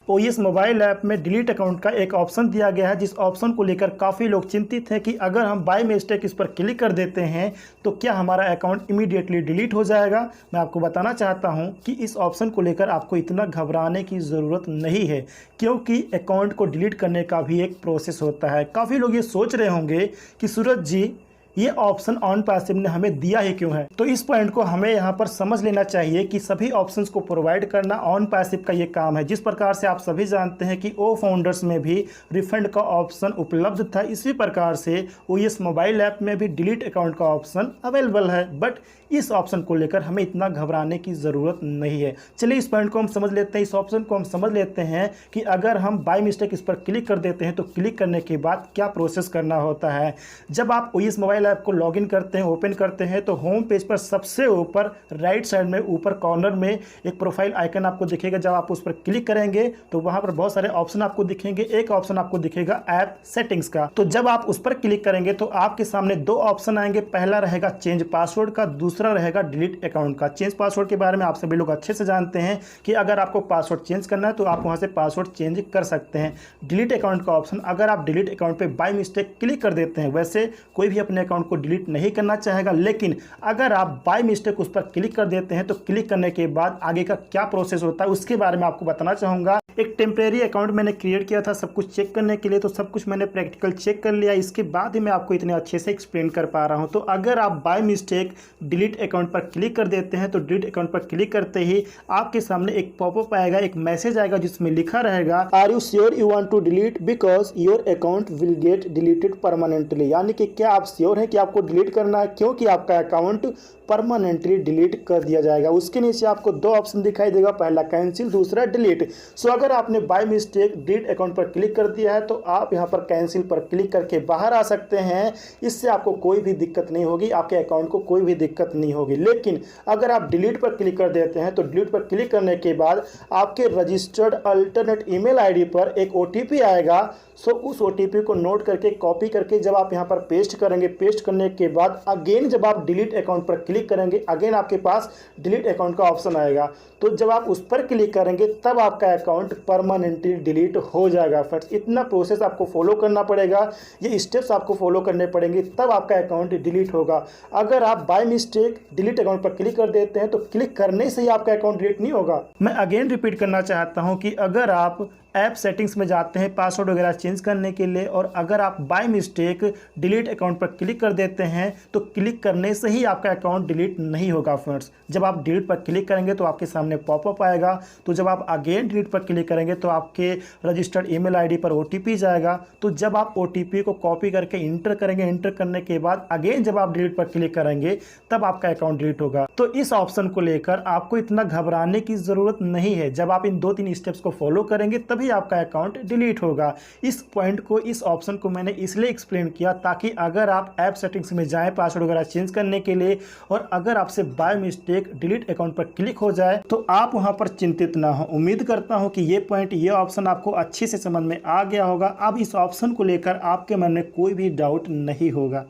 OS mobile app में delete account का एक ऑप्शन दिया गया है, जिस ऑप्शन को लेकर काफ़ी लोग चिंतित हैं कि अगर हम बाय मिस्टेक इस पर क्लिक कर देते हैं तो क्या हमारा अकाउंट इमीडिएटली डिलीट हो जाएगा। मैं आपको बताना चाहता हूं कि इस ऑप्शन को लेकर आपको इतना घबराने की ज़रूरत नहीं है, क्योंकि अकाउंट को डिलीट करने का भी एक प्रोसेस होता है। काफ़ी लोग ये सोच रहे होंगे कि सूरज जी, ये ऑप्शन ऑन पैसिव ने हमें दिया ही क्यों है। तो इस पॉइंट को हमें यहाँ पर समझ लेना चाहिए कि सभी ऑप्शंस को प्रोवाइड करना ऑन पैसिव का ये काम है। जिस प्रकार से आप सभी जानते हैं कि ओ फाउंडर्स में भी रिफंड का ऑप्शन उपलब्ध था, इसी प्रकार से ओएस मोबाइल ऐप में भी डिलीट अकाउंट का ऑप्शन अवेलेबल है। बट इस ऑप्शन को लेकर हमें इतना घबराने की ज़रूरत नहीं है। चलिए इस पॉइंट को हम समझ लेते हैं, इस ऑप्शन को हम समझ लेते हैं कि अगर हम बाय मिस्टेक इस पर क्लिक कर देते हैं तो क्लिक करने के बाद क्या प्रोसेस करना होता है। जब आप ओएस मोबाइल ऐप को लॉगिन करते हैं, ओपन करते हैं, तो होम पेज पर सबसे ऊपर राइट साइड में ऊपर कॉर्नर में एक प्रोफाइल आइकन आपको दिखेगा। जब आप उस पर क्लिक करेंगे तो वहां पर बहुत सारे ऑप्शन आपको दिखेंगे। एक ऑप्शन आपको दिखेगा ऐप सेटिंग्स का। तो जब आप उस पर क्लिक करेंगे तो आपके सामने दो ऑप्शन आएंगे। पहला रहेगा चेंज पासवर्ड का, दूसरा रहेगा डिलीट अकाउंट का। चेंज पासवर्ड के बारे में आप सभी लोग अच्छे से जानते हैं कि अगर आपको पासवर्ड चेंज करना है तो आप वहां से पासवर्ड चेंज कर सकते हैं। डिलीट अकाउंट का ऑप्शन, अगर आप डिलीट अकाउंट पे बाय मिस्टेक क्लिक कर देते हैं, वैसे कोई भी अपने अकाउंट को डिलीट नहीं करना चाहेगा, लेकिन अगर आप बाय मिस्टेक उस पर क्लिक कर देते हैं तो क्लिक करने के बाद आगे का क्या प्रोसेस होता है उसके बारे में आपको बताना चाहूंगा। एक टेम्परेरी अकाउंट मैंने क्रिएट किया था सब कुछ चेक करने के लिए, तो सब कुछ मैंने प्रैक्टिकल चेक कर लिया। इसके बाद ही मैं आपको इतने अच्छे से एक्सप्लेन कर पा रहा हूं। तो अगर आप बाय मिस्टेक डिलीट अकाउंट पर क्लिक कर देते हैं तो डिलीट अकाउंट पर क्लिक करते ही आपके सामने एक पॉपअप आएगा, एक मैसेज आएगा जिसमें लिखा रहेगा, are you sure you want to delete because your account will get deleted permanently. यानी कि क्या आप श्योर हैं कि आपको डिलीट करना है, क्योंकि आपका अकाउंट परमानेंटली डिलीट कर दिया जाएगा। उसके नीचे आपको दो ऑप्शन दिखाई देगा, पहला कैंसिल, दूसरा डिलीट। सो अगर आपने बाय मिस्टेक डिलीट अकाउंट पर क्लिक कर दिया है तो आप यहां पर कैंसिल पर क्लिक करके बाहर आ सकते हैं। इससे आपको कोई भी दिक्कत नहीं होगी, आपके अकाउंट को कोई भी दिक्कत नहीं होगी। लेकिन अगर आप डिलीट पर क्लिक कर देते हैं तो डिलीट पर क्लिक करने के बाद आपके रजिस्टर्ड अल्टरनेट ईमेल आईडी पर एक ओटीपी आएगा। सो उस ओटीपी को नोट करके कॉपी करके जब आप यहां पर पेस्ट करेंगे, पेस्ट करने के बाद अगेन जब आप डिलीट अकाउंट पर क्लिक करेंगे, अगेन आपके पास डिलीट अकाउंट का ऑप्शन आएगा। तो जब आप उस पर क्लिक करेंगे तब आपका अकाउंट परमानेंटली डिलीट हो जाएगा। फ्रेंड्स, इतना प्रोसेस आपको फॉलो करना पड़ेगा, ये स्टेप्स आपको फॉलो करने पड़ेंगे, तब आपका अकाउंट डिलीट होगा। अगर आप बाय मिस्टेक डिलीट अकाउंट पर क्लिक कर देते हैं तो क्लिक करने से ही आपका अकाउंट डिलीट नहीं होगा। मैं अगेन रिपीट करना चाहता हूं कि अगर आप ऐप सेटिंग्स में जाते हैं पासवर्ड वगैरह चेंज करने के लिए, और अगर आप बाय मिस्टेक डिलीट अकाउंट पर क्लिक कर देते हैं तो क्लिक करने से ही आपका अकाउंट डिलीट नहीं होगा। फ्रेंड्स, जब आप डिलीट पर क्लिक करेंगे तो आपके सामने पॉपअप आएगा। तो जब आप अगेन डिलीट पर क्लिक करेंगे तो आपके रजिस्टर्ड ईमेल आईडी पर ओटीपी जाएगा। तो जब आप ओटीपी को कॉपी करके इंटर करेंगे, इंटर करने के बाद अगेन जब आप डिलीट पर क्लिक करेंगे तब आपका अकाउंट डिलीट होगा। तो इस ऑप्शन को लेकर आपको इतना घबराने की जरूरत नहीं है। जब आप इन 2-3 स्टेप्स को फॉलो करेंगे तभी आपका अकाउंट डिलीट होगा। इस पॉइंट को, इस ऑप्शन को मैंने इसलिए एक्सप्लेन किया ताकि अगर आप ऐप सेटिंग्स में जाएं पासवर्ड वगैरह चेंज करने के लिए और अगर आपसे बाय मिस्टेक डिलीट अकाउंट पर क्लिक हो जाए तो आप वहां पर चिंतित ना हो। उम्मीद करता हूं कि ये पॉइंट, ये ऑप्शन आपको अच्छे से समझ में आ गया होगा। अब इस ऑप्शन को लेकर आपके मन में कोई भी डाउट नहीं होगा।